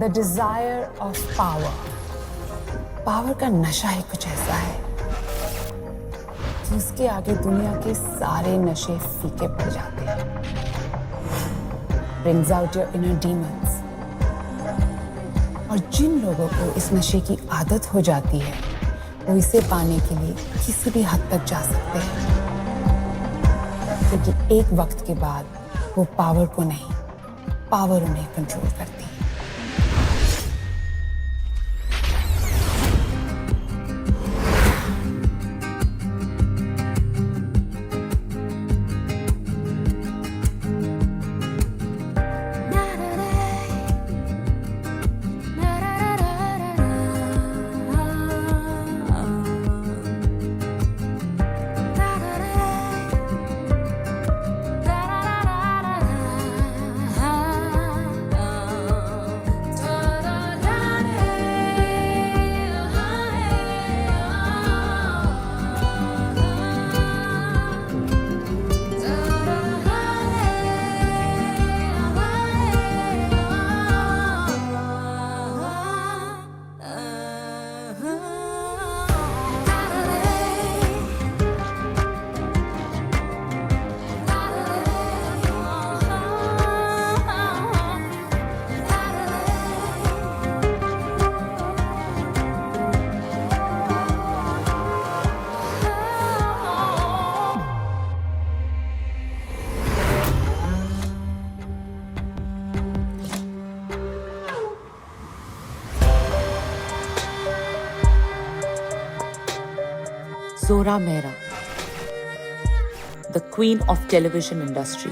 The desire of power. Power का नशा ही कुछ ऐसा है कि उसके आगे दुनिया के सारे नशे फीके पड़ जाते हैं। Brings out your inner demons। और जिन लोगों को इस नशे की आदत हो जाती है वो इसे पाने के लिए किसी भी हद तक जा सकते हैं, क्योंकि एक वक्त के बाद वो पावर को नहीं, पावर उन्हें कंट्रोल करती है। Zora Mehra, the queen of television industry।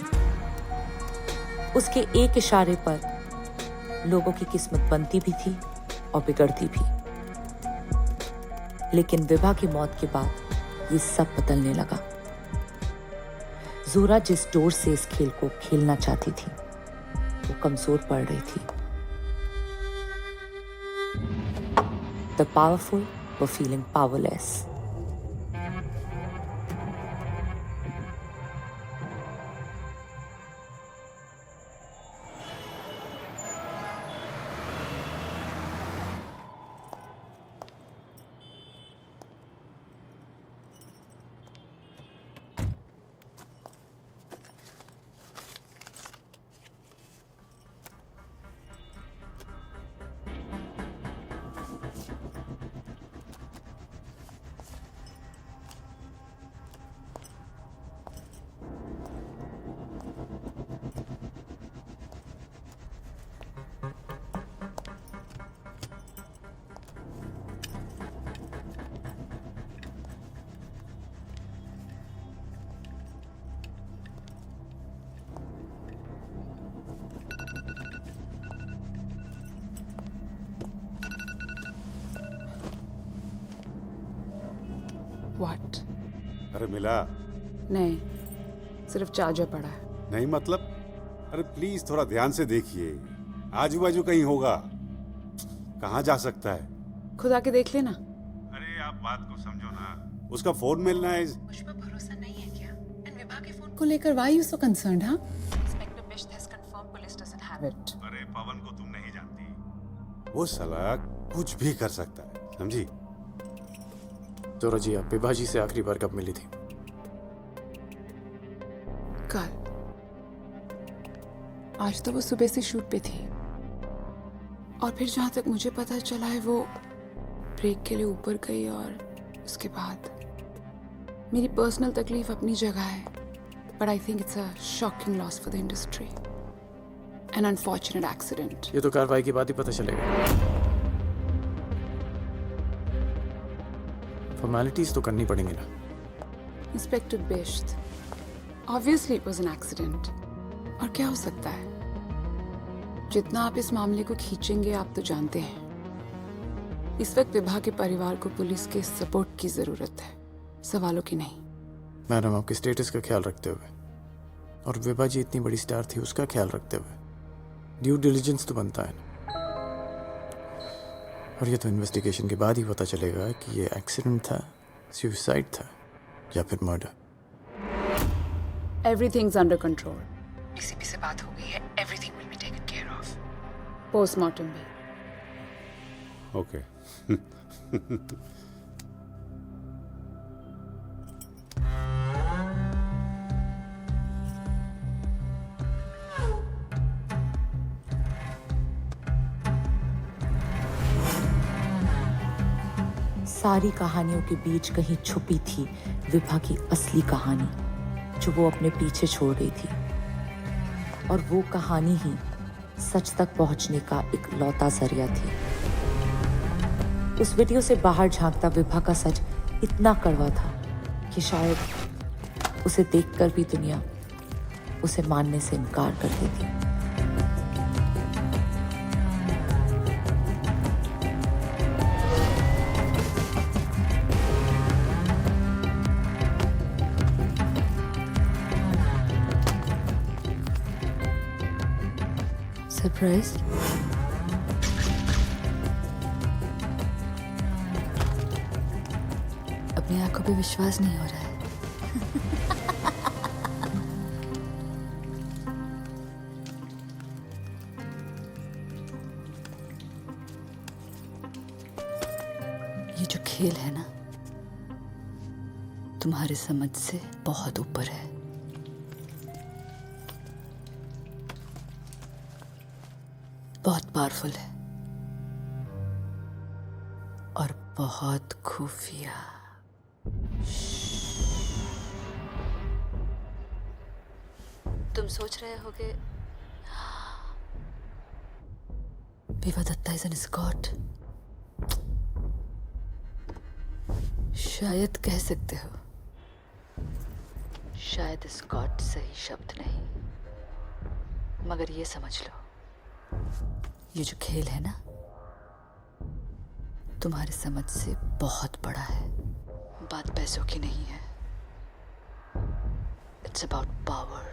उसके एक इशारे पर लोगों की किस्मत बनती भी थी और बिगड़ती भी। लेकिन विभा की मौत के बाद ये सब बदलने लगा। जोरा जिस डोर से इस खेल को खेलना चाहती थी वो कमजोर पड़ रही थी। The powerful were feeling powerless। What? अरे मिला? नहीं, सिर्फ चार्जर पड़ा है। नहीं मतलब? अरे प्लीज थोड़ा ध्यान से देखिए, आजू बाजू कहीं होगा। कहाँ जा सकता है? खुद आके देख लेना। अरे आप बात को समझो ना, उसका फोन मिलना है। मुझ पर भरोसा नहीं है क्या? एंड विभा के फोन को लेकर why you so concerned, हाँ? Inspector Bisht has confirmed police doesn't have it। अरे पवन को तुम नहीं जानती, वो साला कुछ भी कर सकता है, समझी? जोरा जी, आप विभा जी से आखिरी बार कब मिली थी? कल। आज तो वो सुबह से शूट पे थी और फिर जहां तक मुझे पता चला है वो ब्रेक के लिए ऊपर गई और उसके बाद मेरी पर्सनल तकलीफ अपनी जगह है, but I think it's a shocking loss for the industry, an unfortunate accident. ये तो कार्रवाई के बाद ही पता चलेगा। फॉर्मेलिटीज तो करनी पड़ेंगी ना। Inspector Bisht, obviously it was an accident. और क्या हो सकता है? जितना आप इस मामले को खींचेंगे आप तो जानते हैं इस वक्त विभा के परिवार को पुलिस के सपोर्ट की जरूरत है, सवालों की नहीं। मैडम, आपके स्टेटस का ख्याल रखते हुए और विभा जी इतनी बड़ी स्टार थी उसका ख्याल रखते हुए ड्यू डिलिजेंस तो बनता है ना। और ये तो इन्वेस्टिगेशन के बाद ही पता चलेगा कि ये एक्सीडेंट था, सुसाइड था या फिर murder. Everything's under control. DCP से बात हो गई है, everything will be taken care of. Postmortem भी। ओके। सारी कहानियों के बीच कहीं छुपी थी विभा की असली कहानी, जो वो अपने पीछे छोड़ गई थी। और वो कहानी ही सच तक पहुंचने का एक लौता जरिया थी। उस वीडियो से बाहर झांकता विभा का सच इतना कड़वा था कि शायद उसे देखकर भी दुनिया उसे मानने से इनकार कर देती। सरप्राइज? अपनी आंखों पे विश्वास नहीं हो रहा है। ये जो खेल है ना, तुम्हारे समझ से बहुत ऊपर है। बहुत पावरफुल है और बहुत खुफिया। तुम सोच रहे होगे Vibha Datta is an escort. शायद कह सकते हो, शायद स्कॉट सही शब्द नहीं, मगर ये समझ लो, ये जो खेल है ना, तुम्हारे समझ से बहुत बड़ा है। बात पैसों की नहीं है, इट्स अबाउट पावर।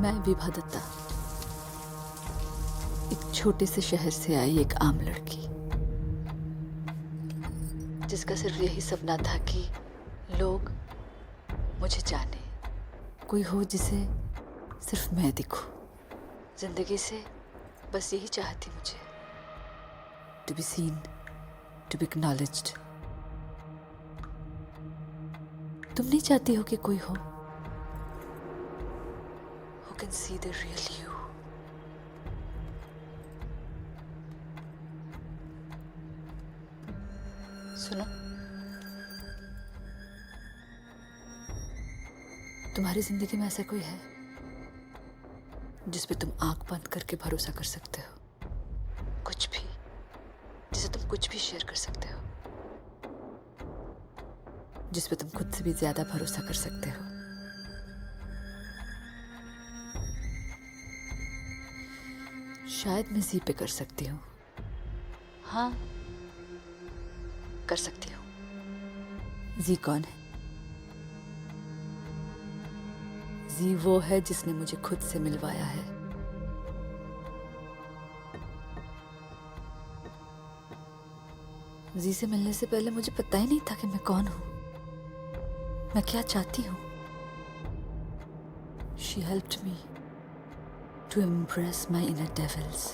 मैं विभा दत्ता, एक छोटे से शहर से आई एक आम लड़की, जिसका सिर्फ यही सपना था कि लोग मुझे जाने, कोई हो जिसे सिर्फ मैं दिखूं। जिंदगी से बस यही चाहती मुझे, to be seen, to be acknowledged. तुम नहीं चाहती हो कि कोई हो who can see the real you? सुनो, तुम्हारी जिंदगी में ऐसा कोई है जिस पे तुम आंख बंद करके भरोसा कर सकते हो? कुछ भी, जिसे तुम कुछ भी शेयर कर सकते हो, जिस पे तुम खुद से भी ज्यादा भरोसा कर सकते हो? शायद मैं जी पे कर सकती हूँ। हाँ, कर सकती हूँ। जी कौन है? जी वो है जिसने मुझे खुद से मिलवाया है। जी से मिलने से पहले मुझे पता ही नहीं था कि मैं कौन हूं, मैं क्या चाहती हूं। She helped me to impress my inner devils.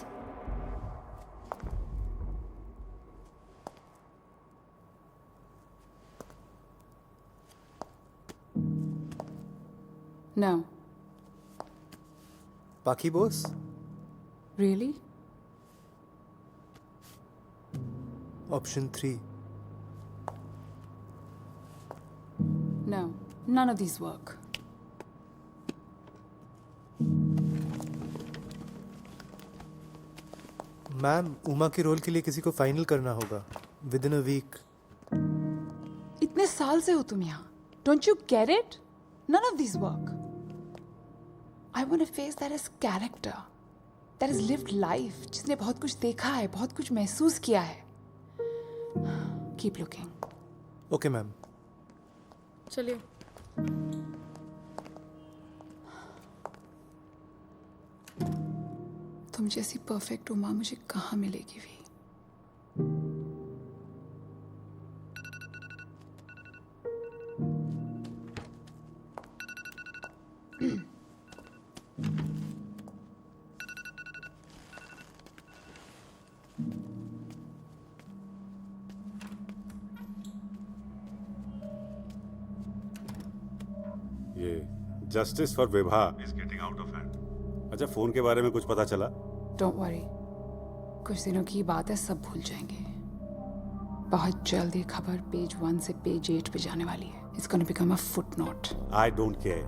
No. Paki boss? Really? Option 3. No. None of these work. Ma'am, Uma के रोल के लिए किसी को फाइनल करना होगा विद इन अ वीक। इतने साल से हो तुम यहाँ। Don't you get it? None of these work. I want a face that has character, that has lived life, जिसने बहुत कुछ देखा है, बहुत कुछ महसूस किया है। Keep looking. Okay ma'am. चलिए। तुम जैसी परफेक्ट उमा मुझे कहाँ मिलेगी भी? ये justice for Vibha is getting out of hand. अच्छा, फोन के बारे में कुछ पता चला? डोंट वरी, कुछ दिनों की बात है, सब भूल जाएंगे। बहुत जल्द ये खबर पेज 1 से पेज 8 पे जाने वाली है। It's gonna become a footnote. I don't care,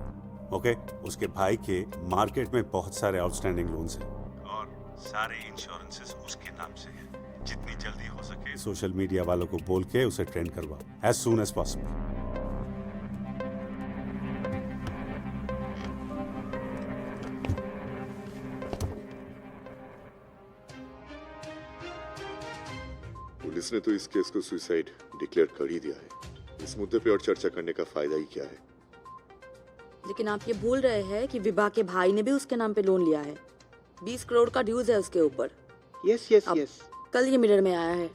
okay? उसके भाई के मार्केट में बहुत सारे आउटस्टैंडिंग लोन्स हैं और सारे इंश्योरेंसेस उसके नाम से हैं। जितनी जल्दी हो सके सोशल मीडिया वालों को बोल के उसे ट्रेंड करवा, as soon as possible. Police ने तो इस केस को सुसाइड डिक्लेयर कर ही दिया है। इस मुद्दे पे और चर्चा करने का फायदा ही क्या है? लेकिन आप ये भूल रहे हैं कि विभा के भाई ने भी उसके नाम पे लोन लिया है। 20 करोड़ का ड्यूज है उसके ऊपर। यस यस अब यस कल ये मिरर में आया है,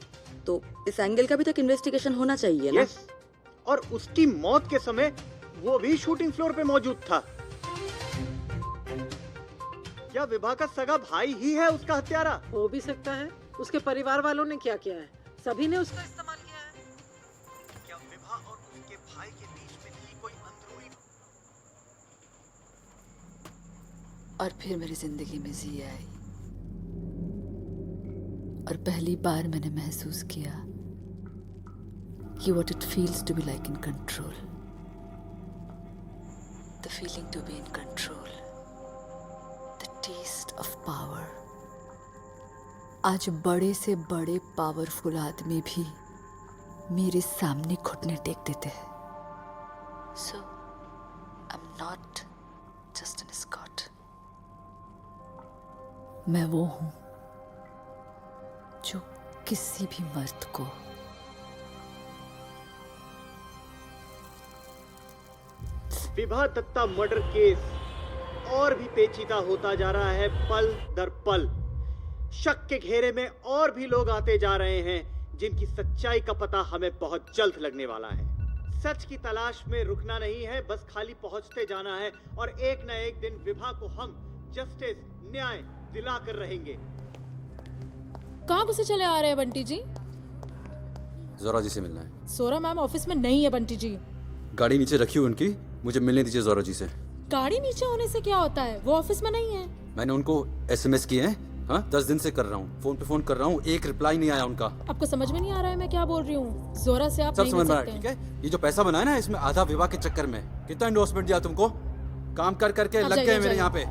तो इस एंगल का भी तक इन्वेस्टिगेशन होना चाहिए ना। यस। और उसकी मौत के समय वो भी शूटिंग फ्लोर पे मौजूद था। क्या विभा का सगा भाई ही है उसका हत्यारा? हो भी सकता है। उसके परिवार वालों ने क्या किया है? सभी ने उसका इस्तेमाल किया है। क्या विभा और उसके भाई के बीच में थी कोई अंदरूनी? और फिर मेरी जिंदगी में जी आई और पहली बार मैंने महसूस किया कि what it feels to be like in control, the feeling to be in control, the taste of power. आज बड़े से बड़े पावरफुल आदमी भी मेरे सामने घुटने टेक देते हैं। So I'm not just an escort. मैं वो हूं जो किसी भी मर्द को विभा दत्ता मर्डर केस और भी पेचीदा होता जा रहा है पल दर पल। शक के घेरे में और भी लोग आते जा रहे हैं जिनकी सच्चाई का पता हमें बहुत जल्द लगने वाला है। सच की तलाश में रुकना नहीं है, बस खाली पहुंचते जाना है और एक न एक दिन विभा को हम जस्टिस न्याय दिलाकर रहेंगे। कहाँ घुसे चले आ रहे हैं बंटी जी? जोरा जी से मिलना है। सोरा मैम ऑफिस में नहीं है बंटी जी। गाड़ी नीचे रखी हुई उनकी, मुझे मिलने दीजिए जोरा जी से। गाड़ी नीचे होने से क्या होता है? वो ऑफिस में नहीं है। मैंने उनको SMS किए हैं, हाँ 10 दिन से कर रहा हूँ, फोन पे फोन कर रहा हूँ, एक रिप्लाई नहीं आया उनका। आपको समझ में नहीं आ रहा है मैं क्या बोल रही हूँ? जोरा से आप सब नहीं समझ मिल में आ सकते रहा है, हैं। ठीक है? ये जो पैसा बनाया ना इसमें आधा विवाह के चक्कर में, कितना इंडोर्समेंट दिया तुमको? काम कर करके आप लग जाइए, गए मेरे जाइए। यहाँ पे।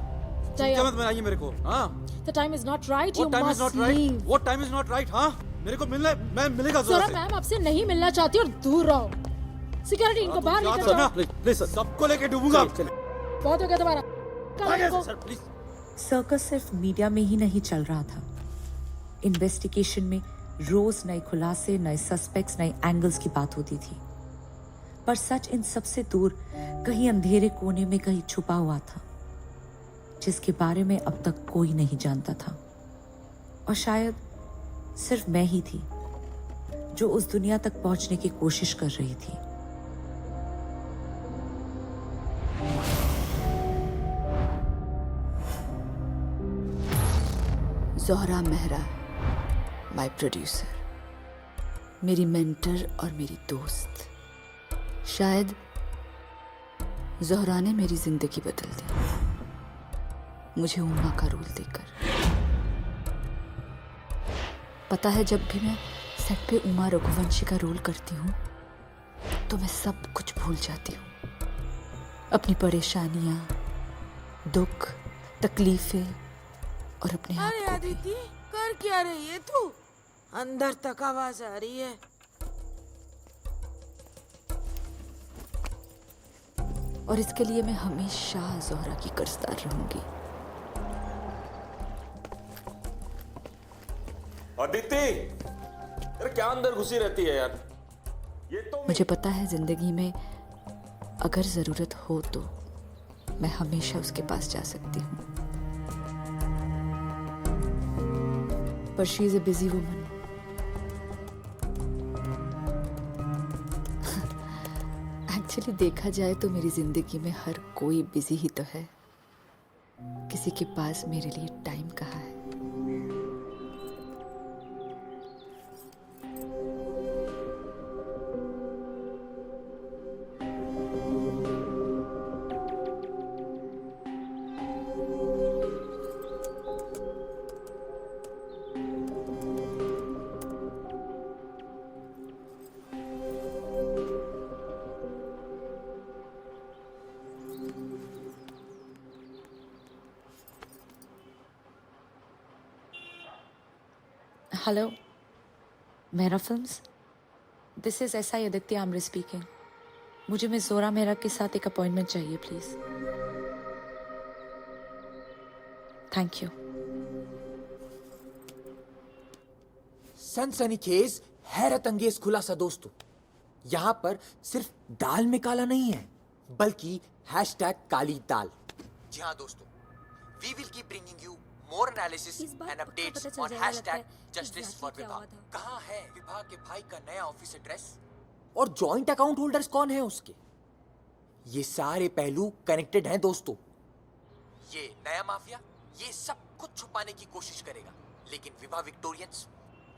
जाइए क्या आप। मत बनाइए मेरे को, हाँ? The time is not right. You What time is must not right? leave. What time is not right, हाँ? मेरे को मिलने, मैं मिलेगा सोरा जोरा से। मैम आपसे नहीं मिलना चाहती और दूर रहो। सिक्योरिटी इनको बाहर लेकर जाओ। प्लीज सबको लेके डूबूंगा। बहुत हो गया तुम्हारा। कल इनको- सर प्लीज। सर्कस सिर्फ मीडिया में ही नहीं चल रहा था। इन्वेस्टिगेशन में रोज नए खुलासे, नए सस्पेक्ट्स, नए एंगल्स की बात होती थी, पर सच इन सबसे दूर कहीं अंधेरे कोने में कहीं छुपा हुआ था, जिसके बारे में अब तक कोई नहीं जानता था। और शायद सिर्फ मैं ही थी जो उस दुनिया तक पहुंचने की कोशिश कर रही थी। जोहरा मेहरा, माय प्रोड्यूसर, मेरी मेंटर और मेरी दोस्त। शायद जोहरा ने मेरी जिंदगी बदल दी, मुझे उमा का रोल देकर। पता है, जब भी मैं सेट पे उमा रघुवंशी का रोल करती हूँ तो मैं सब कुछ भूल जाती हूँ। अपनी परेशानियाँ, दुख, तकलीफें और अपने आप अरे को भी। अदिति, कर क्या रही है तू? अंदर तक आवाज आ रही है। और इसके लिए मैं हमेशा जोहरा की कर्जदार रहूंगी। अदिति, यार क्या अंदर घुसी रहती है यार? ये तो मुझे पता है जिंदगी में अगर जरूरत हो तो मैं हमेशा उसके पास जा सकती हूँ, पर she is a busy woman. Actually देखा जाए तो मेरी जिंदगी में हर कोई बिजी ही तो है। किसी के पास मेरे लिए टाइम कहाँ है? Hello, Mehra films. This is SI Aditya Amre speaking. मुझे मिस जोरा मेहरा के साथ एक अपॉइंटमेंट चाहिए प्लीज। Thank you. सनसनीखेज हैरत अंगेज खुलासा दोस्तों, यहाँ पर सिर्फ दाल में काला नहीं है बल्कि #काली दाल। जी हाँ दोस्तों, we will keep bringing you more analysis and updates on #justice for Vibha. कहाँ है विभा के भाई का नया ऑफिस एड्रेस और जॉइंट अकाउंट होल्डर्स कौन है उसके? ये सारे पहलू कनेक्टेड हैं दोस्तों। ये नया माफिया ये सब कुछ छुपाने की कोशिश करेगा, लेकिन विभा विक्टोरियंस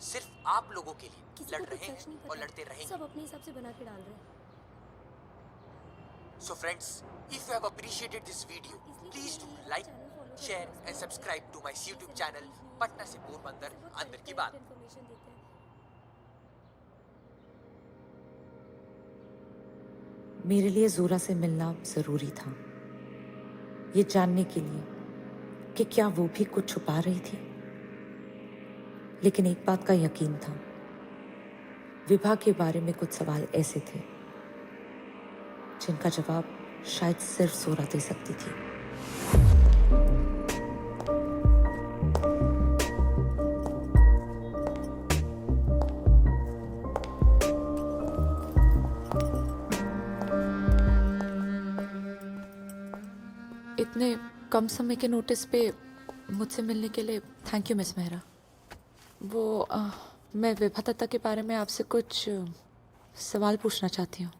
सिर्फ आप लोगों के लिए लड़ रहे हैं और लड़ते रहेंगे। सब अपने हिसाब से बना के डाल रहे हैं। So friends, if you have appreciated this video, please do like, share and subscribe to my YouTube channel Patna से पोरबंदर अंदर की बात। मेरे लिए जोरा से मिलना जरूरी था, ये जानने के लिए कि क्या वो भी कुछ छुपा रही थी। लेकिन एक बात का यकीन था, विभा के बारे में कुछ सवाल ऐसे थे जिनका जवाब शायद सिर्फ जोरा दे सकती थी। इतने कम समय के नोटिस पे मुझसे मिलने के लिए थैंक यू मिस मेहरा। मैं विभा दत्ता के बारे में आपसे कुछ सवाल पूछना चाहती हूँ।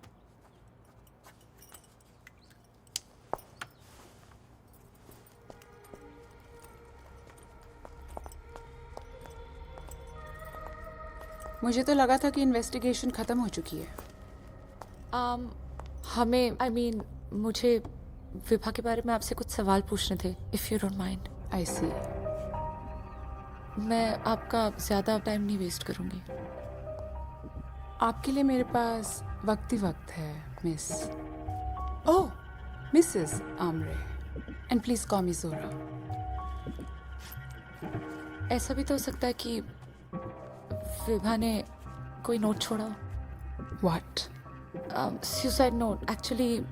मुझे तो लगा था कि इन्वेस्टिगेशन खत्म हो चुकी है। मुझे विभा के बारे में आपसे कुछ सवाल पूछने थे, इफ यू डोंट माइंड। आई सी। मैं आपका ज्यादा टाइम नहीं वेस्ट करूंगी। आपके लिए मेरे पास वक्त ही वक्त है miss. Oh, Mrs Amre, and please call मी जोरा। ऐसा भी तो हो सकता है कि विभा ने कोई नोट छोड़ा। व्हाट? Suicide note. एक्चुअली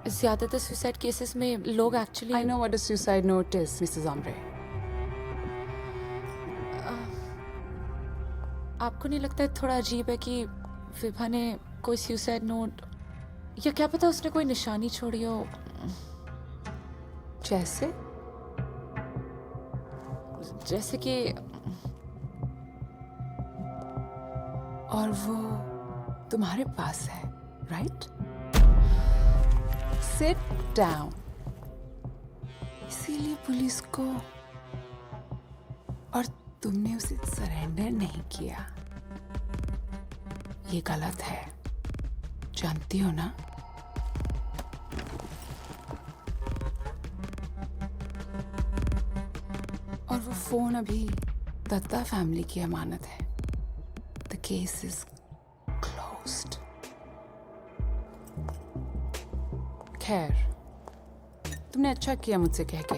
ज्यादातर सुसाइड केसेस में लोग actually. I know what a suicide note is Mrs Amre. आपको नहीं लगता है थोड़ा अजीब है कि विभा ने कोई सुसाइड नोट, या क्या पता उसने कोई निशानी छोड़ी हो? जैसे कि और वो तुम्हारे पास है, राइट? Sit down. इसीलिए पुलिस को, और तुमने उसे सरेंडर नहीं किया। ये गलत है, जानती हो ना? और वो फोन अभी दत्ता फैमिली की अमानत है। The case is closed. खैर, तुमने अच्छा किया मुझसे कह के।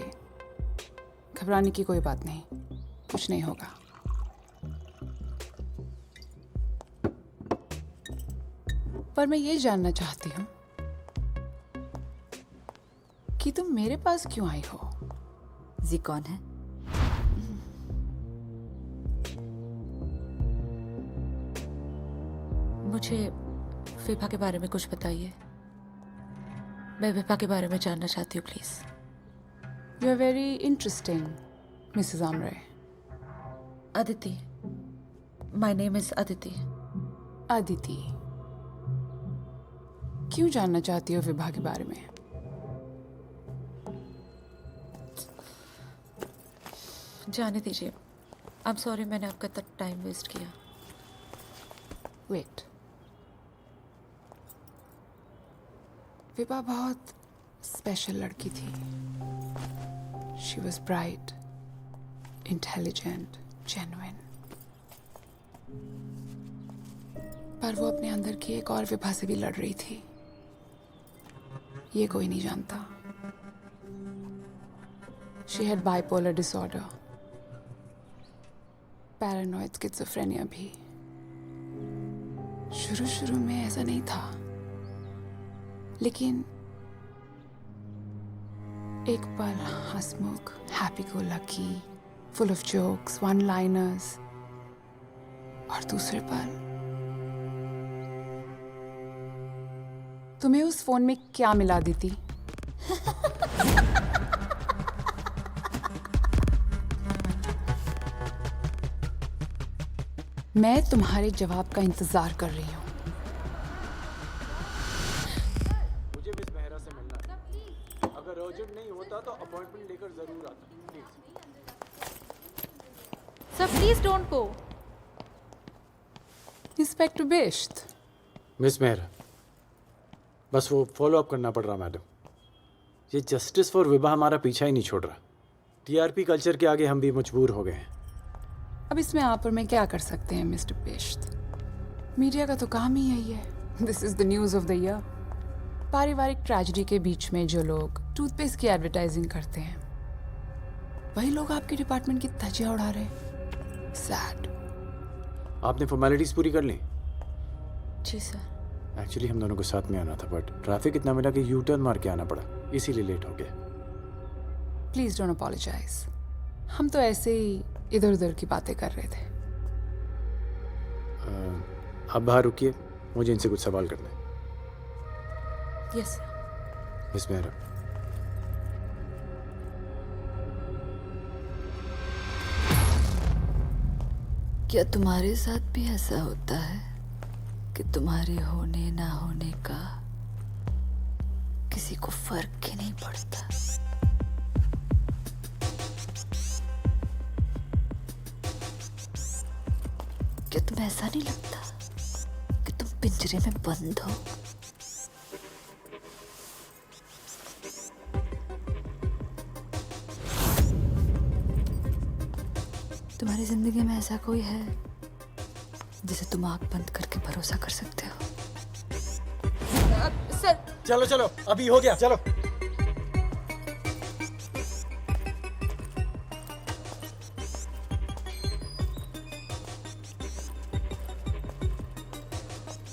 घबराने की कोई बात नहीं, कुछ नहीं होगा। पर मैं ये जानना चाहती हूँ कि तुम मेरे पास क्यों आई हो? जी कौन है? मुझे विभा के बारे में कुछ बताइए। मैं विभा के बारे में जानना चाहती हूँ please. You are very interesting Mrs Amre. Aditi, my name is Aditi. Aditi, क्यों जानना चाहती हो विभा के बारे में? जाने दीजिए। आई एम सॉरी, मैंने आपका तक टाइम वेस्ट किया। वेट, विभा बहुत स्पेशल लड़की थी। She was bright, intelligent, genuine. पर वो अपने अंदर की एक और विभा से भी लड़ रही थी। ये कोई नहीं जानता। She had bipolar disorder. Paranoid schizophrenia भी। शुरू में ऐसा नहीं था, लेकिन एक पल हंसमुख, happy go lucky, full of jokes, one liners, और दूसरे पल तुम्हें उस फोन में क्या मिला दीदी? मैं तुम्हारे जवाब का इंतजार कर रही हूँ। मुझे मिस मेहरा से मिलना है। अगर अर्जेंट नहीं होता तो अपॉइंटमेंट लेकर जरूर आता। Please sir please don't go. Inspector Besht. Miss Mehra, बस वो फॉलो अप करना पड़ रहा मैडम। ये जस्टिस फॉर विभा हमारा पीछा ही नहीं छोड़ रहा। टीआरपी कल्चर के आगे हम भी मजबूर हो गए हैं। अब इसमें आप और मैं क्या कर सकते हैं मिस्टर बेश्त? मीडिया का तो काम ही यही है। This is the news of the year. पारिवारिक ट्रेजेडी के बीच में जो लोग टूथपेस्ट की एडवर्टाइजिंग करते हैं, वही लोग आपके डिपार्टमेंट की धज्जियां उड़ा रहे हैं। सैड। आपने फॉर्मेलिटीज पूरी कर ली? जी सर। एक्चुअली हम दोनों को साथ में आना था, बट ट्रैफिक इतना मिला कि यू टर्न मार के आना पड़ा, इसीलिए लेट हो गया। Please don't apologise. हम तो ऐसे ही इधर उधर की बातें कर रहे थे। आप बाहर रुकिए, मुझे इनसे कुछ सवाल करना है। यस मिस मेहरा, क्या तुम्हारे साथ भी ऐसा होता है कि तुम्हारे होने ना होने का किसी को फर्क ही नहीं पड़ता? क्या तुम्हें ऐसा नहीं लगता कि तुम पिंजरे में बंद हो? तुम्हारी जिंदगी में ऐसा कोई है जिसे तुम आंख बंद करके भरोसा कर सकते हो? सर चलो चलो, अभी हो गया, चलो।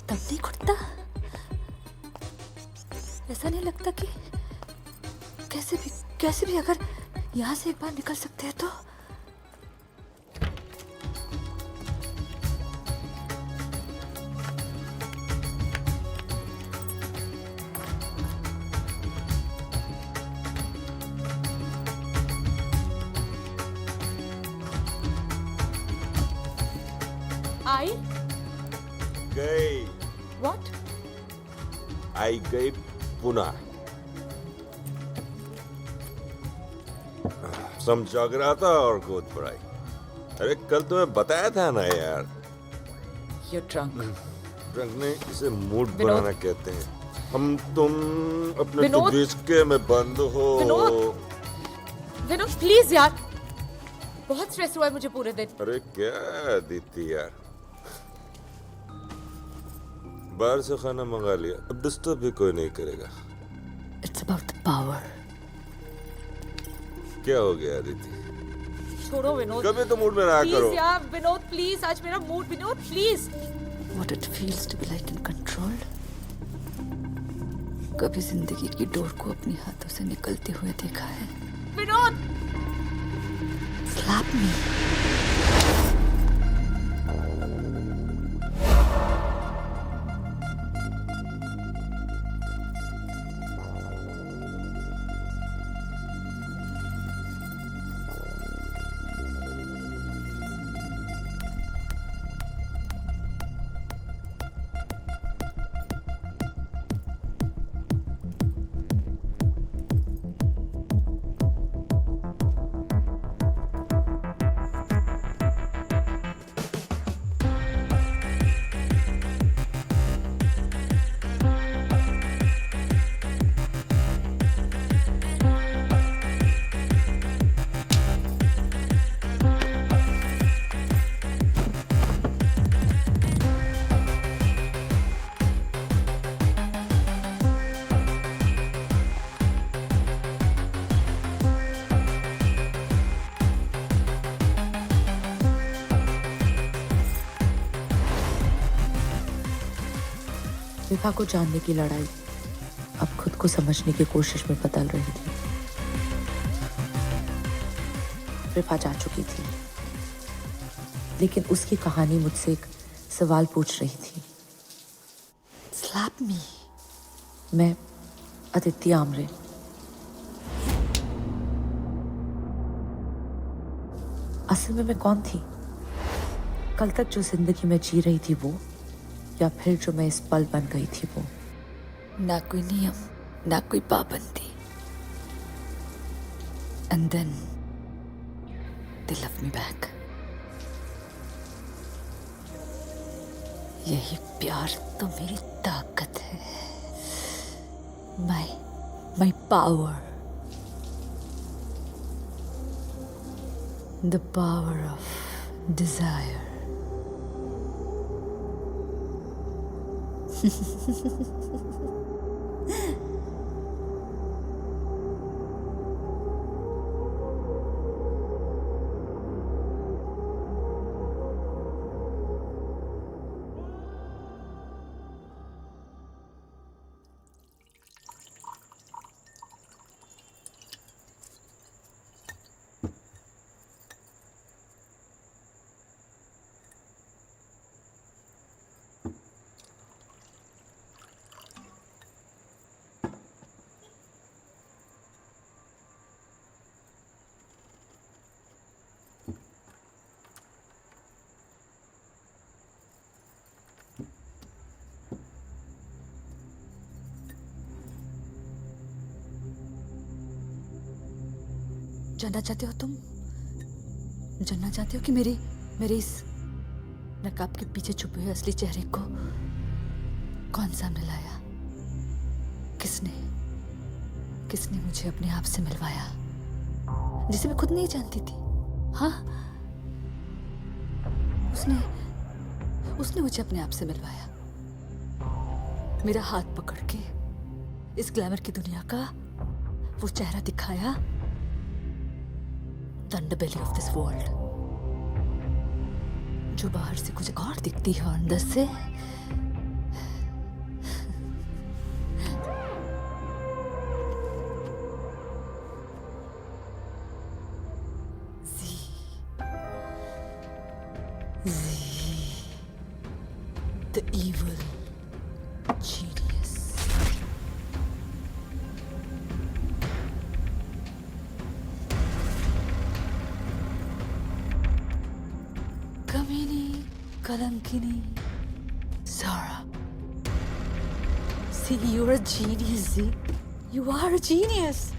तब नहीं घुटता? ऐसा नहीं लगता कि कैसे भी अगर यहाँ से एक बार निकल सकते हैं तो? आई गई। व्हाट? आई गई पुनः। सम जग रहा था और गोद पर आई। अरे कल तुम्हें बताया था ना यार। You're drunk. ड्रंक नहीं, इसे मूड विनोद। बनाना कहते हैं। हम तुम अपने विनोद। के में बंद हो। विनोद प्लीज यार, बहुत स्ट्रेस हुआ है मुझे पूरे दिन। अरे क्या दीदी यार, बाहर से खाना मंगा लिया, अब डिस्टर्ब भी कोई नहीं करेगा। It's about the power. क्या हो गया दीदी? छोड़ो विनोद, कभी तो मूड में रहा करो। प्लीज यार विनोद, प्लीज आज मेरा mood. Vinod please. What it feels to be like in control. कभी जिंदगी की डोर को अपने हाथों से निकलते हुए देखा है? Vinod Slap me. विभा को जानने की लड़ाई अब खुद को समझने की कोशिश में बदल रही थी। विभा जा चुकी थी, लेकिन उसकी कहानी मुझसे एक सवाल पूछ रही थी। Slap me. मैं अदिति आमरे। असल में मैं कौन थी? कल तक जो जिंदगी में जी रही थी वो, या फिर जो मैं इस पल बन गई थी वो? ना कोई नियम, ना कोई पाबंदी। And then they love me back. यही प्यार तो मेरी ताकत है। My power. The power of desire. जानना चाहते हो तुम? जानना चाहते हो कि मेरे इस नकाब के पीछे छुपे हुए असली चेहरे को कौन सामने लाया? किसने मुझे अपने आप से मिलवाया, जिसे मैं खुद नहीं जानती थी? हाँ, उसने मुझे अपने आप से मिलवाया, मेरा हाथ पकड़ के इस ग्लैमर की दुनिया का वो चेहरा दिखाया, the underbelly of this world, जो बाहर से कुछ और दिखती है और अंदर से the evil genius. Kamini, Kalankini, Zara. See, you're a genius, see? You are a genius.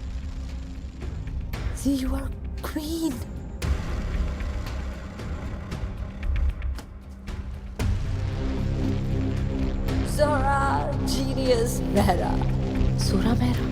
See, you are a queen. Zora, genius, Mehra. Zora Mehra?